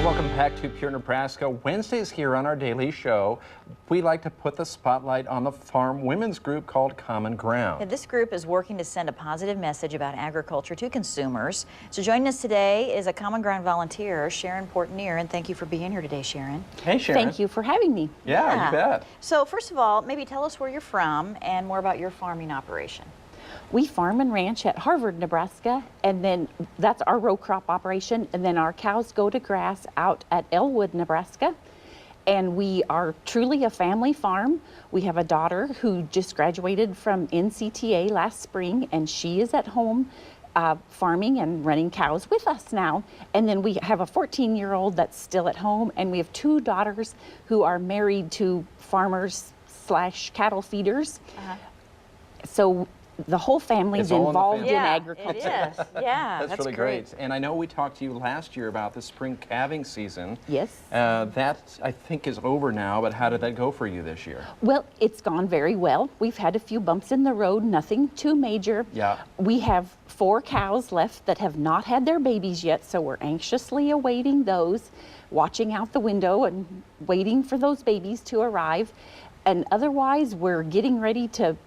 Welcome back to Pure Nebraska. Wednesdays here on our daily show, we like to put the spotlight on the farm women's group called Common Ground. Yeah, this group is working to send a positive message about agriculture to consumers. So joining us today is a Common Ground volunteer, Sharon Portnier, and thank you for being here today, Sharon. Hey, Sharon. Thank you for having me. Yeah, you bet. So first of all, maybe tell us where you're from and more about your farming operation. We farm and ranch at Harvard, Nebraska, and then that's our row crop operation, and then our cows go to grass out at Elwood, Nebraska. And we are truly a family farm. We have a daughter who just graduated from NCTA last spring, and she is at home farming and running cows with us now. And then we have a 14-year-old that's still at home, and we have two daughters who are married to farmers / cattle feeders. So the whole family's involved in agriculture. It is. Yeah, that's really great. And I know we talked to you last year about the spring calving season. Yes. That, I think, is over now, but how did that go for you this year? Well, it's gone very well. We've had a few bumps in the road, nothing too major. Yeah. We have 4 cows left that have not had their babies yet, so we're anxiously awaiting those, watching out the window and waiting for those babies to arrive. And otherwise, we're getting ready to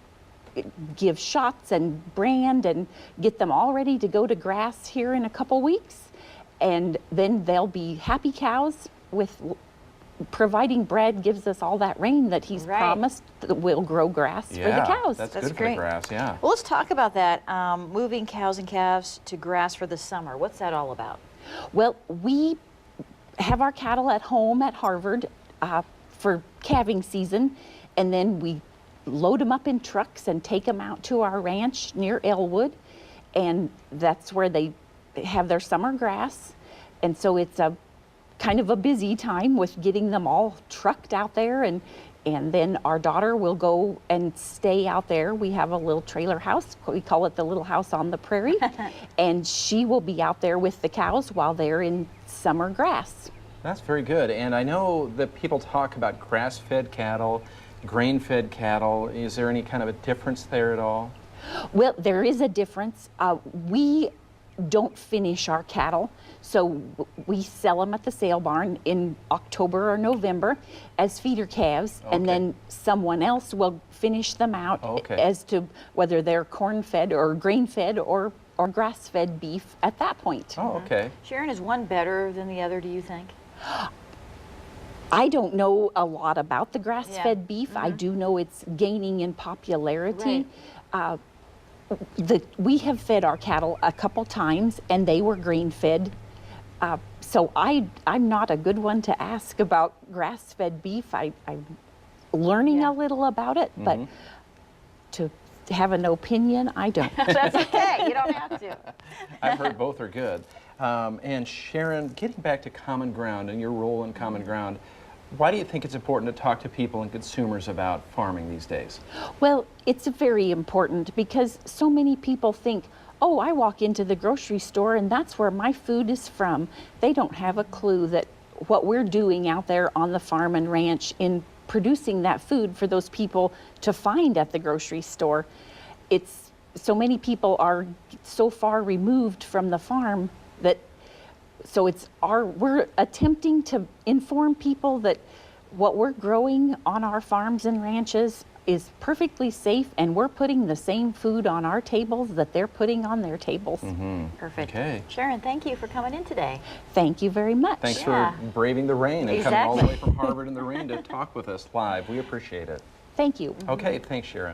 give shots and brand and get them all ready to go to grass here in a couple weeks. And then they'll be happy cows with providing Brad gives us all that rain that he's promised that we'll grow grass for the cows. That's good for the grass, yeah. Well, let's talk about that, moving cows and calves to grass for the summer. What's that all about? Well, we have our cattle at home at Harvard for calving season, and then we load them up in trucks and take them out to our ranch near Elwood, and that's where they have their summer grass. And so it's a kind of a busy time with getting them all trucked out there, and then our daughter will go and stay out there. We have a little trailer house, we call it the little house on the prairie, and she will be out there with the cows while they're in summer grass. That's very good. And I know that people talk about grass-fed cattle, grain-fed cattle. Is there any kind of a difference there at all? Well, there is a difference. We don't finish our cattle, so we sell them at the sale barn in October or November as feeder calves, and then someone else will finish them out as to whether they're corn-fed or grain-fed or grass-fed beef at that point. Oh, okay. Sharon, is one better than the other, do you think? I don't know a lot about the grass-fed beef. I do know it's gaining in popularity. We have fed our cattle a couple times, and they were grain-fed. So I'm not a good one to ask about grass-fed beef. I'm learning a little about it, but to have an opinion, I don't. That's okay. You don't have to. I've heard both are good. And Sharon, getting back to Common Ground and your role in Common Ground, why do you think it's important to talk to people and consumers about farming these days? Well, it's very important because so many people think, oh, I walk into the grocery store and that's where my food is from. They don't have a clue that what we're doing out there on the farm and ranch in producing that food for those people to find at the grocery store. It's so many people are so far removed from the farm that so we're attempting to inform people that what we're growing on our farms and ranches is perfectly safe, and we're putting the same food on our tables that they're putting on their tables. Perfect. Okay. Sharon, thank you for coming in today. Thank you very much. Thanks for braving the rain and coming all the way from Harvard in the rain to talk with us live. We appreciate it. Thank you. Okay, thanks, Sharon.